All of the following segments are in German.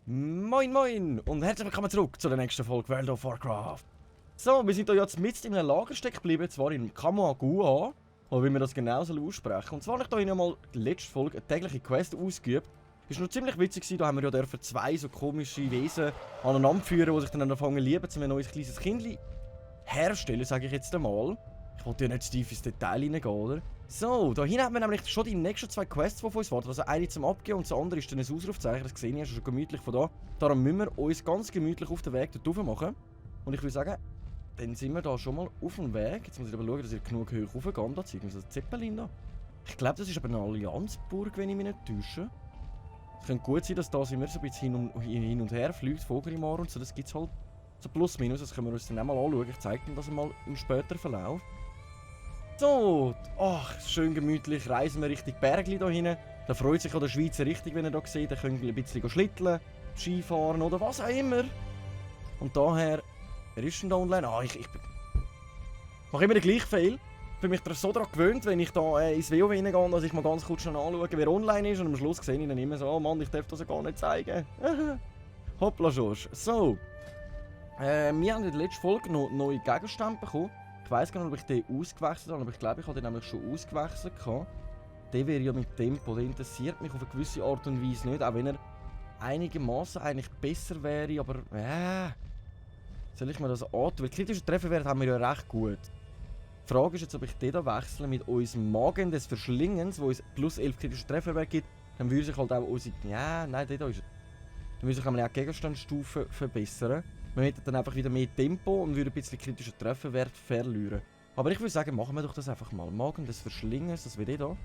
Moin moin und herzlich willkommen zurück zu der nächsten Folge World of Warcraft. So, wir sind hier jetzt mitten in einem Lager stecken geblieben, zwar in Kamagua, oder wie wir das genau aussprechen. Und zwar habe ich hier mal die letzte Folge eine tägliche Quest ausgeübt. Ist noch ziemlich witzig gewesen, da haben wir ja dürfen zwei so komische Wesen aneinander führen, die sich dann anfangen lieben, um ein neues kleines Kindchen herstellen, sage ich jetzt einmal. Ich wollte ja nicht zu tief ins Detail reingehen, oder? So, da hinten haben wir nämlich schon die nächsten zwei Quests, die von uns warten. Also eine zum Abgeben und das andere ist dann ein Ausrufzeichen. Das gesehen hast du schon gemütlich von da. Darum müssen wir uns ganz gemütlich auf den Weg dort machen. Und ich würde sagen, dann sind wir da schon mal auf dem Weg. Jetzt muss ich aber schauen, dass ich genug hoch raufgehe. Da zeigt mir so ein Zeppelin da. Ich glaube, das ist aber eine Allianzburg, wenn ich mich nicht täusche. Es könnte gut sein, dass da immer so ein bisschen hin und her fliegt, Vogelimar und so. Das gibt es halt so plus minus. Das können wir uns dann auch mal anschauen. Ich zeige dir das mal im späteren Verlauf. So, ach, schön gemütlich reisen wir Richtung Bergli da hinten. Da freut sich auch der Schweizer richtig, wenn er da sieht. Da können wir ein bisschen schlitteln, Skifahren oder was auch immer. Und daher, wer ist denn da online? Ah, ich mache immer den gleichen Fehler. Ich bin mich so daran gewöhnt, wenn ich da ins WoW reingehe, dass ich mal ganz kurz schon anschaue, wer online ist. Und am Schluss sehe ich dann immer so, oh Mann, ich darf das ja gar nicht zeigen. Hoppla, Josh. So, wir haben in der letzten Folge noch neue Gegenstände bekommen. Ich weiss gar nicht, ob ich den ausgewechselt habe, aber ich glaube, ich habe den nämlich schon ausgewechselt. Der wäre ja mit Tempo, der interessiert mich auf eine gewisse Art und Weise nicht, auch wenn er einigermaßen eigentlich besser wäre, aber soll ich mir das antun? Weil kritische Trefferwert haben wir ja recht gut. Die Frage ist jetzt, ob ich den da wechsle mit unserem Magen des Verschlingens, wo uns plus 11 kritische Trefferwert gibt, dann würde sich halt auch unsere... Ja, nein, der da ist... Dann würde sich auch die Gegenstandsstufe verbessern. Wir hätten dann einfach wieder mehr Tempo und würden ein bisschen kritischen Trefferwert verlieren. Aber ich würde sagen, machen wir doch das einfach mal. Magen des Verschlingens, das wäre da.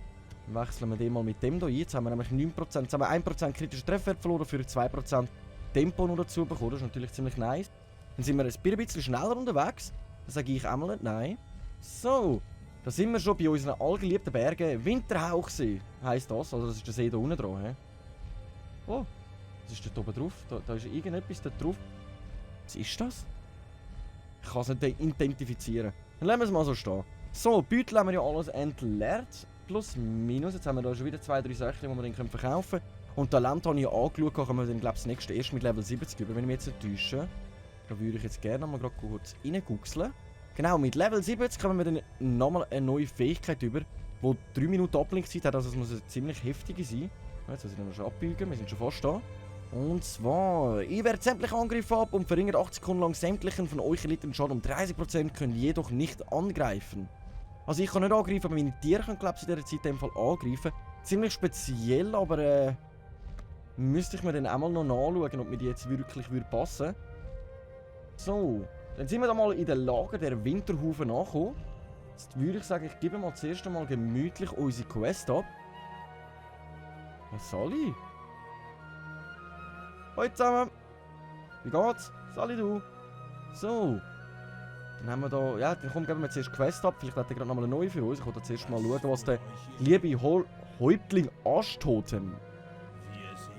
Dann wechseln wir den mal mit dem hier ein. Jetzt haben wir nämlich 9%, jetzt haben wir 1% kritischen Trefferwert verloren, für 2% Tempo noch dazu bekommen. Das ist natürlich ziemlich nice. Dann sind wir ein bisschen schneller unterwegs. Das sage ich einmal nicht, nein. So, da sind wir schon bei unseren allgeliebten Bergen. Winterhauchsee heisst das, also das ist der See da unten dran. He? Oh, was ist da oben drauf? Da ist irgendetwas da drauf. Was ist das? Ich kann es nicht identifizieren. Dann lassen wir es mal so stehen. So, Beutel haben wir ja alles entleert. Plus, minus. Jetzt haben wir da schon wieder 2-3 Sachen, die wir dann verkaufen können. Und Talent habe ich ja angeschaut, können wir dann, glaube ich, das nächste erst mit Level 70 über, wenn ich mich jetzt nicht täusche. Da würde ich jetzt gerne mal gerade kurz reinguckseln. Genau, mit Level 70 kommen wir dann nochmal eine neue Fähigkeit über, die 3 Minuten Ablenkzeit hat, also es muss eine ziemlich heftige sein. Jetzt muss ich noch schon abbiegen, wir sind schon fast da. Und zwar, ihr wehrt sämtliche Angriffe ab und verringert 80 Sekunden lang sämtlichen von euch erlittenen Schaden um 30%, könnt jedoch nicht angreifen. Also ich kann nicht angreifen, aber meine Tiere können, glaube ich, in dieser Zeit in dem Fall angreifen. Ziemlich speziell, aber müsste ich mir dann auch mal noch nachschauen, ob mir die jetzt wirklich passen würde. So, dann sind wir da mal in den Lager der Winterhufen angekommen. Jetzt würde ich sagen, ich gebe mal zuerst einmal gemütlich unsere Quest ab. Was soll ich? Hallo zusammen! Wie geht's? Sali du! So! Dann haben wir da... Ja, dann komm, geben wir zuerst Quest ab. Vielleicht hat er gerade nochmal eine neue für uns. Ich wollte zuerst mal schauen, was der liebe Häuptling Aschtotem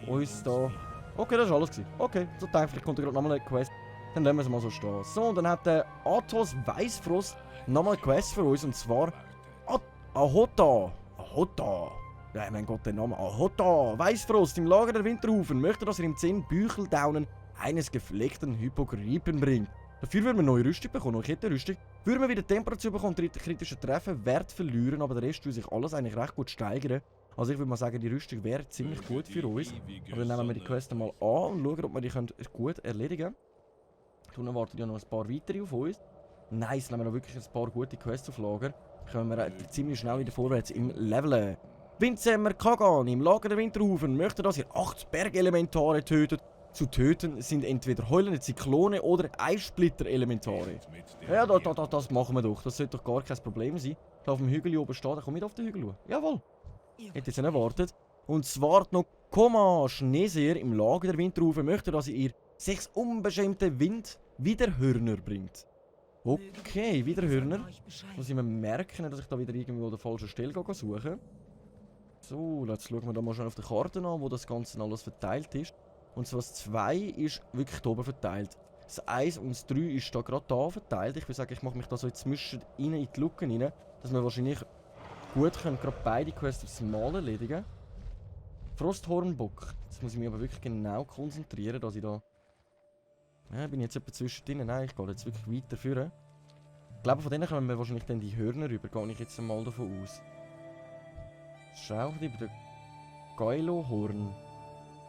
uns da... Okay, das war alles gewesen. Okay, so denke ich, vielleicht kommt gerade nochmal eine Quest. Dann lassen wir es mal so stehen. So, und dann hat der Athos Weißfrost nochmal eine Quest für uns. Und zwar... Ahota! Ahota! Ja, mein Gott, der Name. Ahota! Weißfrost im Lager der Winterhufen möchte, dass er ihm 10 Bücheldaunen eines gefleckten Hypogripen bringt. Dafür würden wir neue Rüstung bekommen, neue Kettenrüstung. Würden wir wieder Temperatur bekommen und kritischen Trefferwert verlieren, aber der Rest würde sich alles eigentlich recht gut steigern. Also ich würde mal sagen, die Rüstung wäre ziemlich gut für uns. Aber dann nehmen wir die Quest mal an und schauen, ob wir die gut erledigen können. Dann warten ja noch ein paar weitere auf uns. Nice, nehmen wir noch wirklich ein paar gute Quests auf Lager. Können wir ziemlich schnell wieder vorwärts im Leveln. Windsämmer Kagan im Lager der Winterhufen möchte, dass ihr 8 Bergelementare tötet. Zu töten sind entweder heulende Zyklone oder Eissplitter-Elementare. Ja, das machen wir doch. Das sollte doch gar kein Problem sein. Da auf dem Hügel oben steht, dann komm mit auf den Hügel schauen. Jawohl. Hätte jetzt nicht erwartet. Und zwar noch Koma Schneeseher im Lager der Winterhufen möchte, dass ihr 6 unbeschämte Widerhörner bringt. Okay, Widerhörner. Muss ich mir merken, dass ich da wieder irgendwo an der falschen Stelle suche. So, jetzt schauen wir da mal schon auf der Karte an, wo das Ganze alles verteilt ist. Und zwar das 2 ist wirklich hier oben verteilt. Das 1 und das 3 ist da gerade da verteilt. Ich würde sagen, ich mache mich da so zwischen in die Lücken rein, dass wir wahrscheinlich gut können gerade beide Quests aufs Mal erledigen. Frosthornbock. Jetzt muss ich mich aber wirklich genau konzentrieren, dass ich da... Ja, bin ich jetzt etwa zwischendrin? Nein, ich gehe jetzt wirklich weiter führen. Ich glaube, von denen kommen wir wahrscheinlich dann die Hörner rüber, gehe ich jetzt mal davon aus. Schau über den Geilohorn.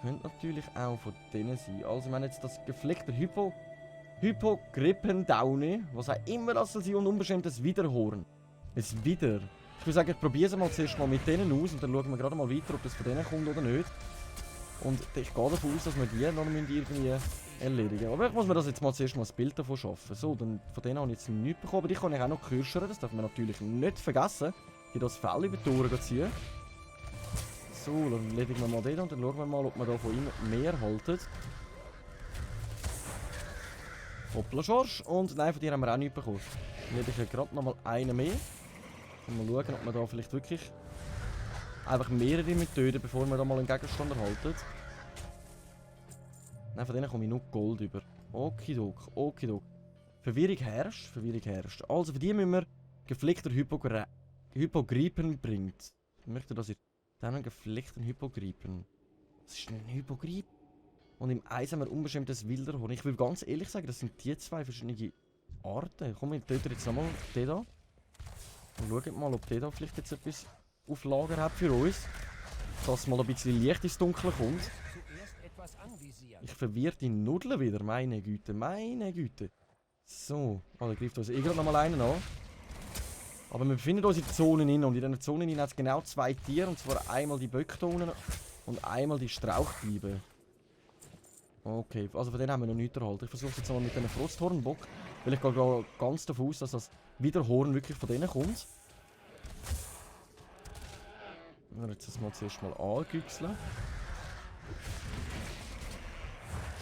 Könnte natürlich auch von denen sein. Also wir haben jetzt das gefleckte Hypogrippendaune, was auch immer das soll sein, und unbestimmtes Widerhorn. Es Wider. Ich würde sagen, ich probiere es mal zuerst mal mit denen aus und dann schauen wir gerade mal weiter, ob das von denen kommt oder nicht. Und ich gehe davon aus, dass wir die noch irgendwie erledigen. Aber ich muss mir das jetzt mal zuerst mal das Bild davon schaffen. So, dann von denen habe ich jetzt nichts bekommen, aber die kann ich auch noch kürschern, das darf man natürlich nicht vergessen. Die das Fell über die Ohren ziehen. So, dann erledigen wir mal den und dann schauen wir mal, ob wir da von ihm mehr halten. Hoppla Schorsch. Und nein, von dir haben wir auch nichts bekommen. Dann erledige ich gerade nochmal einen mehr. Mal schauen, ob wir da vielleicht wirklich einfach mehrere mit töten, bevor wir da mal einen Gegenstand erhalten. Nein, von denen komme ich nur Gold über. Okidok, okidok. Verwirrung herrscht, Verwirrung herrscht. Also für die müssen wir geflickter Hypogripen bringt. Ich möchte, dass ihr dann einen geflickten Hypogripen. Was ist denn ein Hypogrip? Und im Eis haben wir unbestimmtes Wilderhorn. Ich will ganz ehrlich sagen, das sind die zwei verschiedene Arten. Komm, wir töten jetzt nochmal den da. Und schauen mal, ob der da vielleicht jetzt etwas auf Lager hat für uns. Dass mal ein bisschen Licht ins Dunkle kommt. Ich verwirre die Nudeln wieder. Meine Güte, meine Güte. So, da greift uns gerade nochmal einen an. Aber wir befinden uns in Zonen inne und in diesen Zonen hat es genau zwei Tiere. Und zwar einmal die Böcktonen und einmal die Strauchdiebe. Okay, also von denen haben wir noch nichts erhalten. Ich versuche es jetzt mal mit einem Frosthornbock. Weil ich gehe ganz davon aus, dass das Widerhorn wirklich von denen kommt. Wir jetzt das mal zuerst mal angüchseln.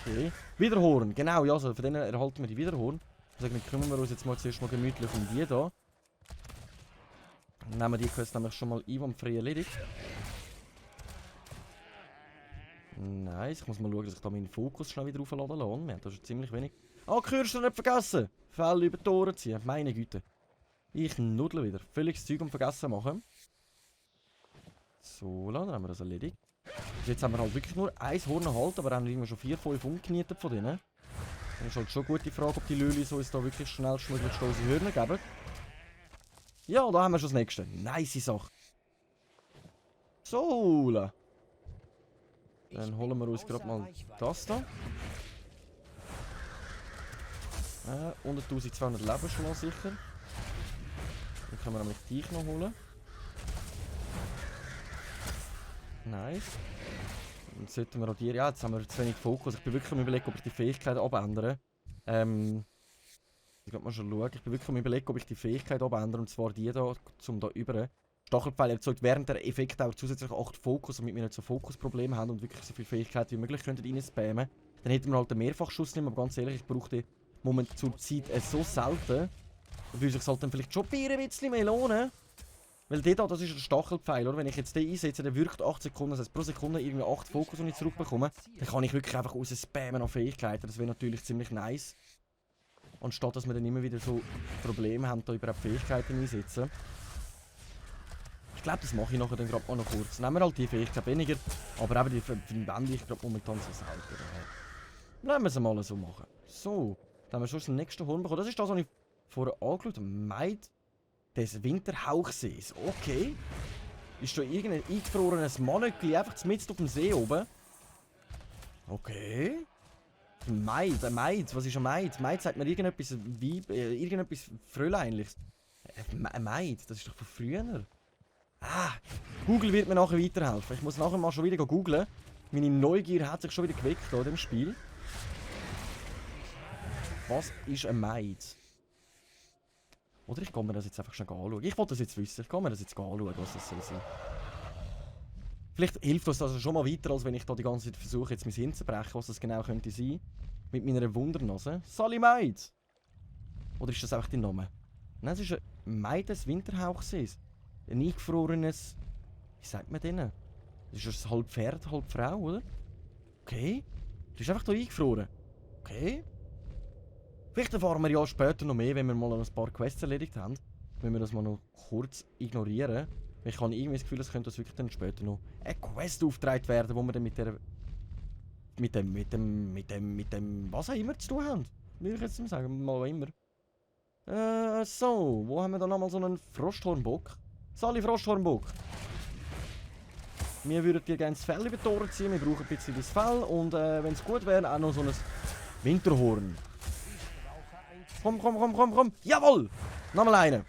Okay. Widerhorn, genau, ja, also von denen erhalten wir die Widerhorn. Also dann kümmern wir uns jetzt mal zuerst mal gemütlich um die da. Dann nehmen wir die Quest nämlich schon mal einwandfrei erledigt. Nice, ich muss mal schauen, dass ich da meinen Fokus schnell wieder aufladen lasse. Wir haben da schon ziemlich wenig. Ah, Kürster nicht vergessen! Fell über die Ohren ziehen, meine Güte. Ich nudle wieder. Völliges Zeug um vergessen machen. So, dann haben wir das erledigt. Also jetzt haben wir halt wirklich nur ein Horn erhalten, aber haben wir schon 4, 5 umgenietet von denen. Dann ist halt schon gut die Frage, ob die Lülis uns da wirklich schnellstmöglich unsere Hörner geben. Ja, da haben wir schon das nächste. Nice Sache. So, dann holen wir uns gerade mal das da. 100.200 Leben schon mal sicher. Dann können wir nämlich dich noch holen. Nice. Jetzt sollten wir auch die... Ja, jetzt haben wir zu wenig Fokus. Ich bin wirklich am Überlegen, ob ich die Fähigkeit abändere. Ich kann mal schon schauen. Ich bin wirklich am Überlegen, ob ich die Fähigkeit abändere. Und zwar die da, zum da über. Stachelpfeil erzeugt während der Effekt auch zusätzlich 8 Fokus, damit wir nicht so Fokusprobleme haben und wirklich so viele Fähigkeiten wie möglich rein spammen. Dann hätten wir halt einen Mehrfachschuss nehmen, aber ganz ehrlich, ich brauche den Moment zur Zeit so selten. Da würde ich es halt dann vielleicht schon ein bisschen mehr lohnen. Weil der da, das ist ein Stachelpfeil, oder? Wenn ich jetzt den einsetze, der wirkt 8 Sekunden, das heißt pro Sekunde irgendwie 8 Fokus, die ich zurückbekomme, dann kann ich wirklich einfach raus spammen an Fähigkeiten. Das wäre natürlich ziemlich nice. Anstatt dass wir dann immer wieder so Probleme haben, da überhaupt Fähigkeiten einsetzen. Ich glaube, das mache ich nachher dann gerade mal noch kurz. Nehmen wir halt die Fähigkeit weniger, aber eben die verwende ich gerade momentan so selten. Lassen wir es mal so machen. So, dann haben wir schon den nächsten Horn bekommen. Das ist das, was ich vorher angeschaut habe. Maid des Winterhauchsees. Okay. Ist da irgendein eingefrorenes Mannöckli einfach mitten auf dem See oben? Okay. Maid, was ist ein Maid? Maid sagt mir irgendetwas irgendetwas Fröleinliches. Ein Maid, das ist doch von früher. Ah, Google wird mir nachher weiterhelfen. Ich muss nachher mal schon wieder googlen. Meine Neugier hat sich schon wieder geweckt in dem Spiel. Was ist ein Maid? Oder ich kann mir das jetzt einfach schon anschauen. Ich wollte das jetzt wissen. Ich kann mir das jetzt anschauen, was das soll sein. Vielleicht hilft uns das schon mal weiter, als wenn ich da die ganze Zeit versuche, jetzt mein Hirn zu brechen, was das genau könnte sein. Mit meiner Wundernase. Sally Maid! Oder ist das einfach dein Name? Nein, es ist ein Maid des Winterhauchsees. Ein eingefrorenes... Wie sagt man denen? Das ist ein halb Pferd, halb Frau, oder? Okay. Du bist einfach hier eingefroren. Okay. Vielleicht erfahren wir ja später noch mehr, wenn wir mal ein paar Quests erledigt haben. Wenn wir das mal noch kurz ignorieren. Ich habe irgendwie das Gefühl, es könnte das wirklich dann später noch eine Quest aufgetragen werden, wo wir dann mit dem, was auch immer zu tun haben. Will ich jetzt mal sagen, mal immer. So, wo haben wir dann nochmal so einen Frosthornbock? Sali Frosthornbock. Wir würden dir gerne das Fell über die Tore ziehen, wir brauchen ein bisschen das Fell und wenn es gut wäre, auch noch so ein Winterhorn. Komm. Jawohl! Nochmal einen.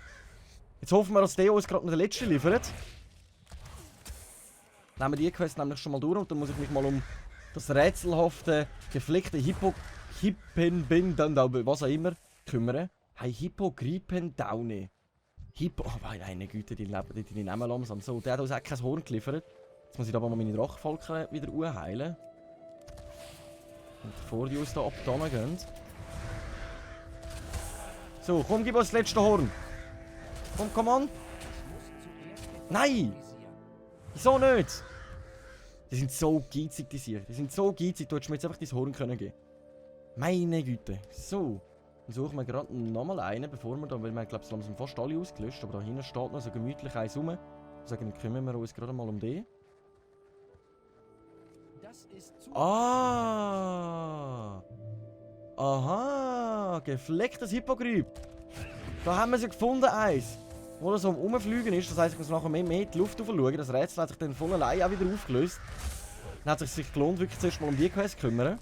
Jetzt hoffen wir, dass der uns gerade noch den letzten liefert. Nehmen wir die Quest nämlich schon mal durch und dann muss ich mich mal um das rätselhafte, gefleckte was auch immer, kümmern. Hey, Hippogripendaune. Oh meine Güte, die nehmen langsam. So, der hat uns auch kein Horn geliefert. Jetzt muss ich aber mal meine Drachenfalken wieder heilen. Und bevor die uns da gehen. So, komm, gib uns das letzte Horn. Komm on. Nein! Wieso nicht? Die sind so geizig, die Sicher. Die sind so geizig, du hättest mir jetzt einfach dein Horn können geben. Meine Güte. So. Dann suchen wir gerade nochmal einen, bevor wir da, weil wir, glaube ich, langsam fast alle ausgelöscht, aber da hinten steht noch so gemütlich eins rum. Sagen, dann kümmern wir uns gerade mal um den. Ah! Aha! Geflecktes Hippogryp! Da haben wir sie gefunden, eins. Wo er so am Rumfliegen ist, das heisst, ich muss nachher mehr in die Luft schauen. Das Rätsel hat sich dann von allein auch wieder aufgelöst. Dann hat es sich gelohnt, wirklich zuerst mal um die Quest zu kümmern.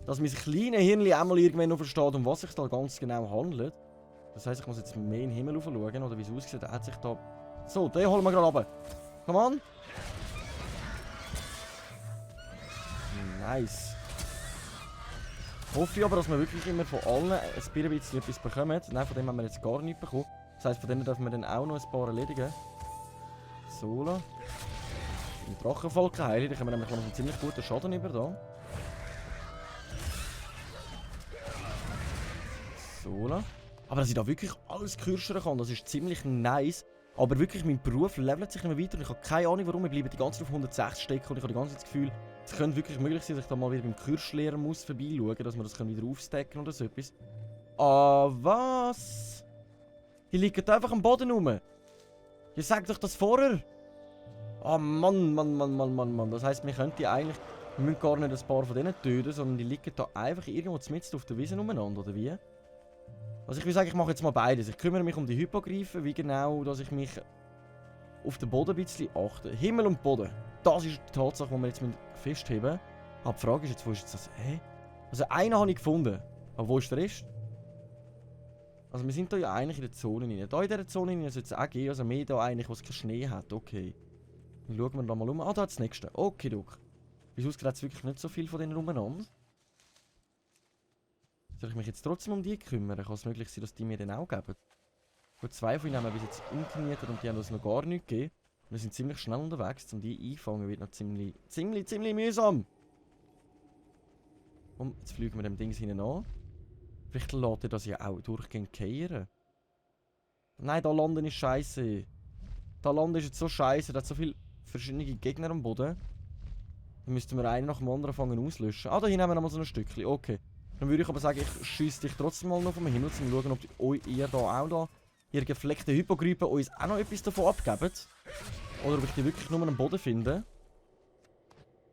Dass mein kleines Hirnli auch mal irgendwann noch versteht, um was sich da ganz genau handelt. Das heisst, ich muss jetzt mehr in den Himmel schauen, oder wie es aussieht. Er hat sich da... So, den holen wir gerade runter. Komm on. Nice. Hoffe ich aber, dass wir wirklich immer von allen ein bisschen etwas bekommen. Nein, von dem haben wir jetzt gar nichts bekommen. Das heisst, von denen dürfen wir dann auch noch ein paar erledigen. So. Die Drachenfalken heilen, die können wir nämlich noch einen ziemlich guten Schaden über da. So. Aber dass ich da wirklich alles kürschern kann, das ist ziemlich nice. Aber wirklich, mein Beruf levelt sich immer weiter und ich habe keine Ahnung warum. Ich bleibe die ganze Zeit auf 106 stecken und ich habe die ganze Zeit das Gefühl, es könnte wirklich möglich sein, dass ich da mal wieder beim Kürschlehrer muss vorbeischauen, dass wir das wieder aufstacken oder so etwas. Ah, was? Die liegen einfach am Boden rum. Ihr sagt doch das vorher. Ah, Mann. Das heisst, wir könnten eigentlich... Wir müssen gar nicht ein paar von denen töten, sondern die liegen da einfach irgendwo mitten auf der Wiese umeinander, oder wie? Also ich will sagen, ich mache jetzt mal beides. Ich kümmere mich um die Hippogreifen, wie genau, dass ich mich auf den Boden ein bisschen achte. Himmel und Boden. Das ist die Tatsache, die wir jetzt festheben müssen. Aber die Frage ist jetzt, wo ist jetzt das? Hä? Also einen habe ich gefunden. Aber wo ist der Rest? Also wir sind da ja eigentlich in der Zone rein. Da in dieser Zone rein sollte es auch gehen. Also mehr da eigentlich, wo es keinen Schnee hat. Okay. Dann schauen wir da mal um. Ah, da hat das nächste. Okay, Doc. Wieso geht es wirklich nicht so viel von denen umeinander? Soll ich mich jetzt trotzdem um die kümmern? Kann es möglich sein, dass die mir dann auch geben? Gut, zwei von ihnen haben wir bis jetzt umgenietet und die haben uns noch gar nichts gegeben. Wir sind ziemlich schnell unterwegs, um die einfangen wird noch ziemlich mühsam. Und jetzt fliegen wir dem Ding hinten an. Vielleicht lässt er das ja auch durchgehend kehren. Nein, da landen ist scheiße. Da landen ist jetzt so scheiße, da hat so viele verschiedene Gegner am Boden. Dann müssten wir einen nach dem anderen fangen auslöschen. Ah, da hinten haben wir noch mal so ein Stückchen. Okay. Dann würde ich aber sagen, ich schiesse dich trotzdem mal noch vom Himmel, um zu schauen, ob ihr da auch da, ihr gefleckte Hippogrypen, uns auch noch etwas davon abgebt. Oder ob ich die wirklich nur am Boden finde.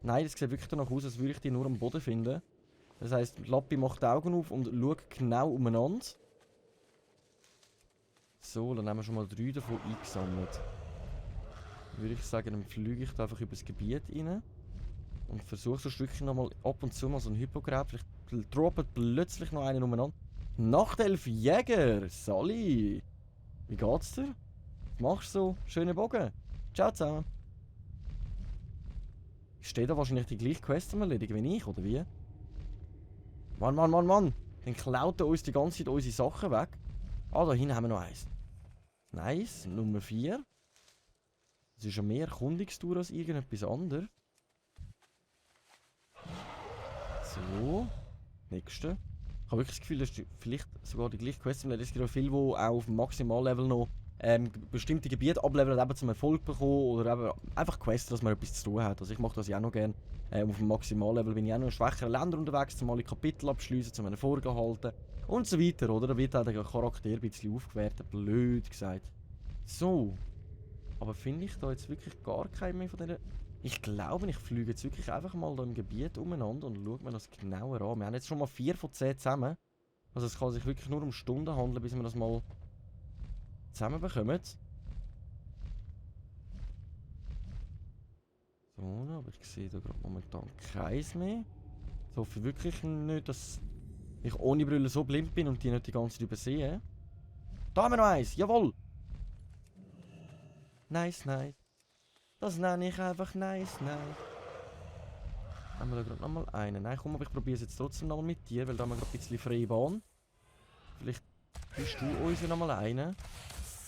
Nein, das sieht wirklich danach aus, als würde ich die nur am Boden finden. Das heisst, Lappi macht die Augen auf und schaut genau umeinander. So, dann haben wir schon mal 3 davon eingesammelt. Dann würde ich sagen, dann fliege ich da einfach über das Gebiet rein. Und versuche so ein Stückchen nochmal ab und zu mal so ein Hippogreif. Vielleicht droppt plötzlich noch einen umeinander. Nachtelf Jäger! Sali! Wie geht's dir? Was machst du so? Schönen Bogen! Ciao zusammen! Steht da wahrscheinlich die gleiche Quest am erledigen wie ich, oder wie? Mann! Dann klaut er uns die ganze Zeit unsere Sachen weg. Ah, da hinten haben wir noch eins. Nice, Nummer 4. Das ist ja mehr Erkundungstour als irgendetwas anderes. So. Nächste. Ich habe wirklich das Gefühl, dass vielleicht sogar die gleiche Quest im Level. Es gibt auch viele, die auch auf dem Maximallevel noch bestimmte Gebiete ableveln, eben zum Erfolg bekommen oder eben einfach Quests, dass man etwas zu tun hat. Also ich mache das ja auch noch gerne. Auf dem Maximallevel bin ich auch noch in schwächeren Ländern unterwegs, um alle Kapitel abschließen, um einen Vorgang halten. Und so weiter, oder? Da wird auch der Charakter ein bisschen aufgewertet, blöd gesagt. So. Aber finde ich da jetzt wirklich gar keinen mehr von denen... Ich glaube, ich fliege jetzt wirklich einfach mal da im Gebiet umeinander und schaue mir das genauer an. Wir haben jetzt schon mal 4 von 10 zusammen. Also es kann sich wirklich nur um Stunden handeln, bis wir das mal zusammen bekommen. So, aber ich sehe da gerade momentan keins mehr. Ich hoffe wirklich nicht, dass ich ohne Brille so blind bin und die nicht die ganze Zeit übersehe. Da haben wir noch eins, jawohl! Nice, nice. Das nenne ich einfach nice, nice. Haben wir da gerade nochmal einen? Nein, komm, aber ich probiere es jetzt trotzdem nochmal mit dir, weil da haben wir gerade ein bisschen freie Bahn. Vielleicht bist du uns ja nochmal einen.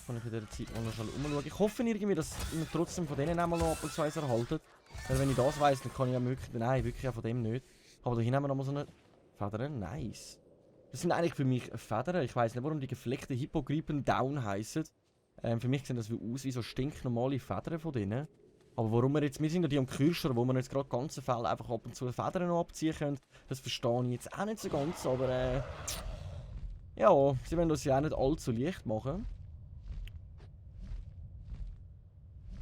Kann ich in dieser Zeit mal noch schnell umschauen. Ich hoffe irgendwie, dass ihr trotzdem von denen einmal noch ab und zu eins erhaltet. Weil wenn ich das weiss, dann kann ich ja wirklich... Nein, wirklich auch von dem nicht. Aber da hinten haben wir nochmal so eine Feder. Nice. Das sind eigentlich für mich Federn. Ich weiss nicht, warum die gefleckten Hippogripen Down heissen. Für mich sehen das aus wie so stinknormale Federn von denen. Aber warum wir sind ja die am Kürscher, wo wir jetzt gerade ganze Fälle einfach ab und zu Federn noch abziehen können, das verstehe ich jetzt auch nicht so ganz, aber ja, sie wollen das ja auch nicht allzu leicht machen.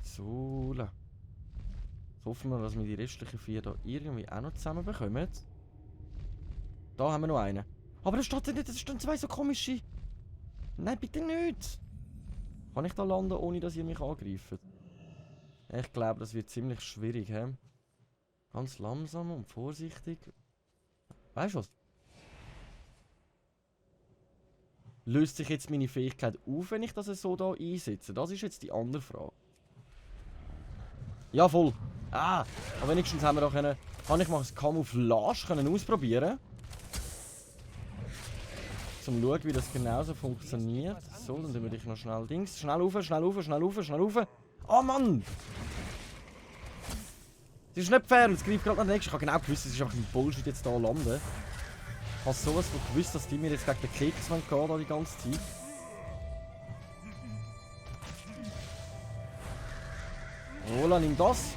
So. Jetzt hoffen wir, dass wir die restlichen 4 da irgendwie auch noch zusammen bekommen. Da haben wir noch einen. Aber da steht nicht, das stehen 2 so komische. Nein, bitte nicht. Kann ich da landen, ohne dass ihr mich angreift? Ich glaube, das wird ziemlich schwierig, hä? Ganz langsam und vorsichtig. Weißt du was? Löst sich jetzt meine Fähigkeit auf, wenn ich das so da einsetze? Das ist jetzt die andere Frage. Ja, voll. Ah, aber wenigstens haben wir da können... Kann ich mal das Camouflage ausprobieren? Zum schauen, wie das genauso funktioniert. So, dann tun wir dich noch schnell Dings. Schnell rauf, schnell rauf, schnell rauf, schnell rauf. Oh Mann! Das ist nicht fair, und es greift gerade nach dem nächsten. Ich habe genau gewusst, es ist einfach ein Bullshit jetzt hier landen. Ich habe sowas von gewusst, dass die mir jetzt gegen den Keks gehen da die ganze Zeit. Hola, nimm das.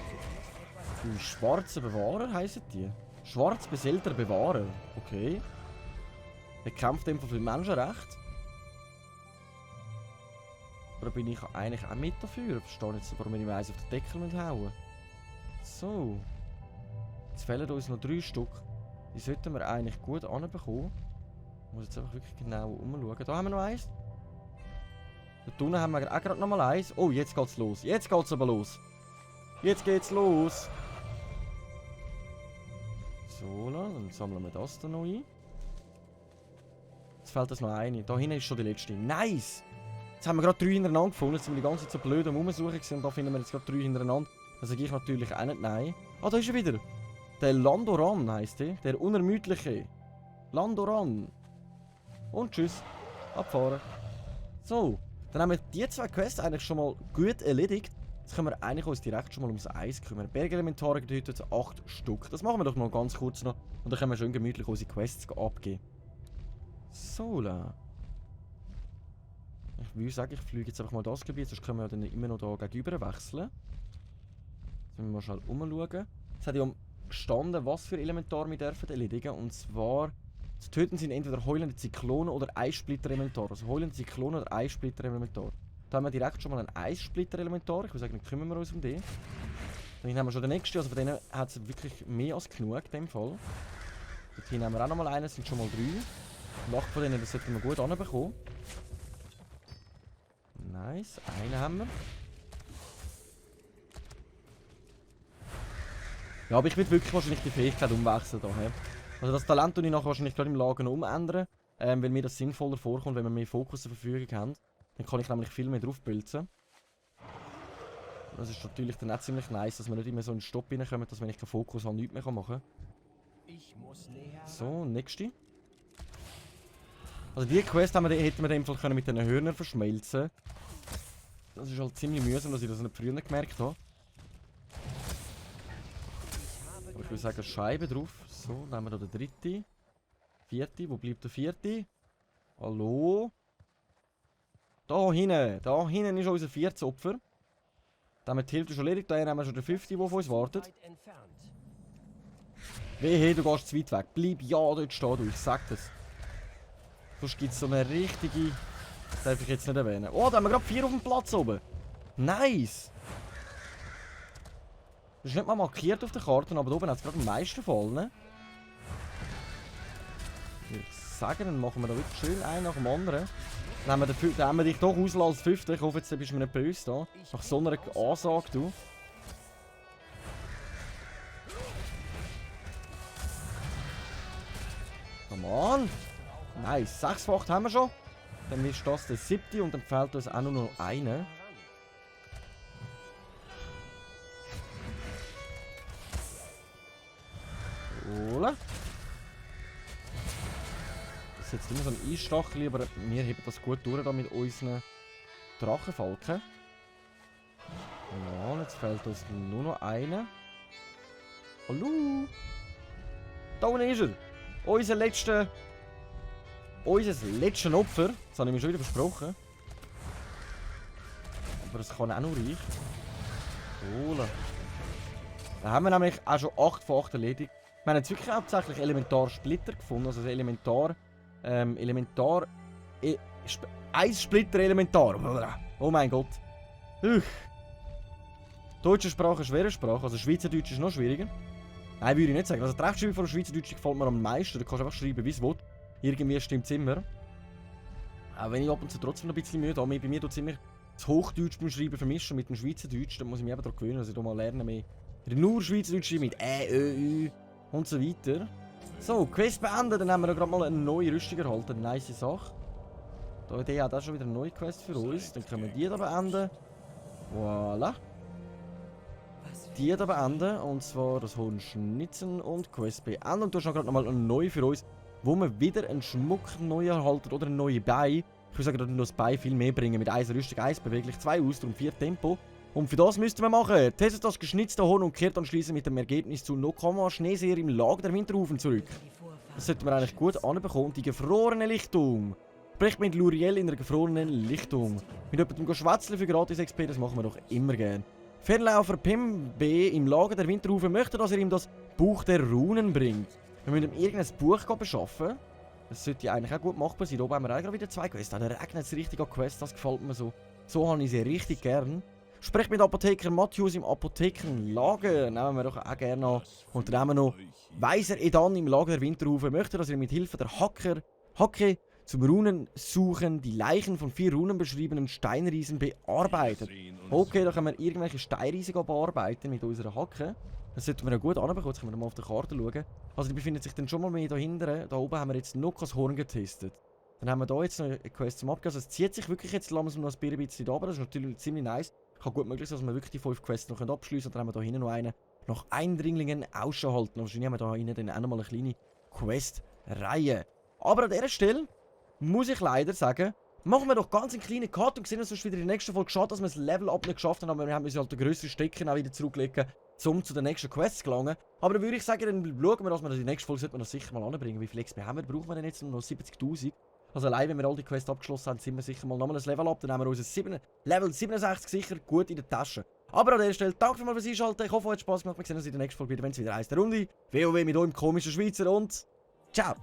Du schwarzer Bewahrer heissen die. Schwarz beseelter Bewahrer. Okay. Er kämpft einfach für Menschenrecht. Oder bin ich eigentlich auch mit dafür? Ich verstehe nicht, warum wir ihm eins auf den Deckel hauen. So. Jetzt fehlen uns noch 3 Stück. Die sollten wir eigentlich gut anbekommen. Ich muss jetzt einfach wirklich genau umschauen. Da haben wir noch eins. Da unten haben wir auch gerade noch mal eins. Oh, jetzt geht's los. Jetzt geht's aber los. Jetzt geht's los. So, dann sammeln wir das da noch ein. Jetzt fällt das noch eine. Da hinten ist schon die letzte. Nice! Jetzt haben wir gerade 3 hintereinander gefunden. Jetzt sind wir die ganze Zeit so blöd am Rumsuchen gewesen. Und da finden wir jetzt gerade 3 hintereinander. Da sage ich natürlich auch nicht nein. Ah, da ist er wieder. Der Landoran heisst der. Der Unermüdliche. Landoran. Und tschüss. Abfahren. So. Dann haben wir die 2 Quests eigentlich schon mal gut erledigt. Jetzt können wir eigentlich uns direkt schon mal ums Eis kümmern. Bergelementare bedeutet 8 Stück. Das machen wir doch noch ganz kurz noch. Und dann können wir schön gemütlich unsere Quests abgeben. So. Ich würde sagen, ich fliege jetzt einfach mal das Gebiet. Sonst können wir dann immer noch hier gegenüber wechseln. Jetzt müssen wir mal schnell umschauen. Jetzt hat ja gestanden, was für Elementar wir dürfen erledigen. Und zwar, zu töten sind entweder heulende Zyklonen oder Eissplitter-Elementar. Also heulende Zyklonen oder Eissplitter-Elementar. Da haben wir direkt schon mal ein Eissplitter-Elementar. Ich würde sagen, dann kümmern wir uns um den. Dann haben wir schon den nächsten. Also von denen hat es wirklich mehr als genug in dem Fall. Dort hinten haben wir auch noch mal einen. Das sind schon mal 3. 8 von denen, das sollten wir gut anbekommen. Nice. Einen haben wir. Ja, aber ich will wirklich wahrscheinlich die Fähigkeit umwechseln hier. Also das Talent tue ich nachher wahrscheinlich gerade im Lager noch umändern. Weil mir das sinnvoller vorkommt, wenn wir mehr Fokus zur Verfügung haben. Dann kann ich nämlich viel mehr draufpilzen. Das ist natürlich dann auch ziemlich nice, dass wir nicht immer so in den Stopp reinkommen, dass wenn ich keinen Fokus habe, nichts mehr machen kann. So, nächste. Also die Quest hätten wir in dem Fall mit den Hörnern verschmelzen. Das ist halt ziemlich mühsam, dass ich das nicht früher gemerkt habe. Aber ich würde sagen, Scheibe drauf. So, nehmen wir da den 3. 4. Wo bleibt der 4? Hallo? Da hinten ist unser 4. Opfer. Da haben wir die Hälfte schon erledigt, da haben wir schon den 5., der auf uns wartet. Wehe, du gehst zu weit weg. Bleib ja dort stehen, du, ich sag das. Sonst gibt es so eine richtige... Das darf ich jetzt nicht erwähnen. Oh, da haben wir gerade 4 auf dem Platz oben. Nice! Das ist nicht mal markiert auf der Karte, aber da oben hat es gerade am meisten Fall, ne? Ich sage, dann machen wir da wirklich schön einen nach dem anderen. Dann haben wir dich doch auslassen als 5. Ich hoffe, jetzt bist du mir nicht böse da. Nach so einer Ansage, du. Come on! Nice, 6-fach haben wir schon. Dann ist das der 7. und dann fehlt uns auch nur noch einer. Hola. Das ist jetzt immer so ein Einstachel, aber wir heben das gut durch da mit unseren Drachenfalken. Ja, jetzt fehlt uns nur noch einer. Hallo! Da unten ist er! Unser letztes Opfer. Das habe ich mir schon wieder versprochen. Aber das kann auch noch reichen. Cool. Da haben wir nämlich auch schon 8 von 8 erledigt. Wir haben jetzt wirklich hauptsächlich Elementar-Splitter gefunden. Also Eissplitter-Elementar. Oh mein Gott. Deutsche Sprache, schwere Sprache. Also Schweizerdeutsch ist noch schwieriger. Nein, würde ich nicht sagen. Also die Rechtschreibung von Schweizerdeutsch gefällt mir am meisten. Da kannst du einfach schreiben, wie es will. Irgendwie stimmt es immer. Auch wenn ich ab und zu trotzdem noch ein bisschen Mühe habe. Bei mir tut es immer das Hochdeutsch beim Schreiben vermischen mit dem Schweizerdeutsch. Da muss ich mich eben daran gewöhnen, dass ich da mal lernen mehr. Nur Schweizerdeutsch schreiben mit Ü und so weiter. So, Quest beenden. Dann haben wir gerade mal eine neue Rüstung erhalten. Eine nice Sache. Der hat auch schon wieder eine neue Quest für uns. Dann können wir die da beenden. Voilà. Die da beenden. Und zwar das Hornschnitzen und Quest beenden. Und du hast gerade nochmal eine neue für uns, wo wir wieder einen Schmuck neu erhalten oder eine neue Bein. Ich würde sagen, dass wir das Bein viel mehr bringen. Mit 1 Rüstung, 1 beweglich, 2 Ausdauer und 4 Tempo. Und für das müssten wir machen. Testet das geschnitzte Horn und kehrt anschließend mit dem Ergebnis zu Nokama Schneeseer im Lager der Winterhufen zurück. Das sollten wir eigentlich gut anbekommen. Die gefrorene Lichtung. Sprecht mit Luriel in der gefrorenen Lichtung. Mit jemandem schwätzeln für gratis XP, das machen wir doch immer gern. Fernlaufer Pimbe im Lager der Winterhufen möchte, dass er ihm das Buch der Runen bringt. Wir müssen ihm irgendein Buch beschaffen. Das sollte eigentlich auch gut machbar sein. Hier oben haben wir auch wieder 2 Quests. Da regnet es richtig an Quests, das gefällt mir so. So habe ich sie richtig gern. Sprecht mit Apotheker Matthäus im Apothekenlager. Nehmen wir doch auch gerne an. Und dann haben wir noch Weiser Edan im Lager der Winterhufen möchte, dass er mit Hilfe der Hacke zum Runensuchen die Leichen von 4 runenbeschriebenen Steinriesen bearbeitet. Okay, da können wir irgendwelche Steinriesen bearbeiten mit unserer Hacke. Das sollten wir ja gut anbekommen. Jetzt können wir mal auf der Karte schauen. Also die befindet sich dann schon mal mehr da hinten. Da oben haben wir jetzt noch das Horn getestet. Dann haben wir da jetzt noch eine Quest zum Abgeben. Also es zieht sich wirklich jetzt langsam noch ein bisschen da, aber das ist natürlich ziemlich nice. Kann gut möglich sein, dass wir wirklich die 5 Quests noch abschließen können. Dann haben wir da hinten noch eine nach Eindringlingen Ausschau halten. Wahrscheinlich haben wir da hinten dann auch noch mal eine kleine Quest-Reihe. Aber an dieser Stelle muss ich leider sagen, machen wir doch ganz einen kleinen Cut und sehen uns sonst wieder in der nächsten Folge. Schade, dass wir das Level-Up nicht geschafft haben, aber wir haben uns halt den grösseren Stecken auch wieder zurücklegen, um zu den nächsten Quests zu gelangen. Aber dann würde ich sagen, dann schauen wir, dass wir das in der nächsten Folge sollte man das sicher mal anbringen. Wie viel XP haben wir? Brauchen wir denn jetzt noch 70'000? Also allein, wenn wir all die Quests abgeschlossen haben, sind wir sicher mal nochmal ein Level up. Dann haben wir unser Level 67 sicher gut in der Tasche. Aber an dieser Stelle, danke für mal fürs Einschalten. Ich hoffe, euch hat Spaß gemacht. Wir sehen uns in der nächsten Folge wieder, wenn es wieder heisst, der Runde WoW mit eurem komischen Schweizer und ciao!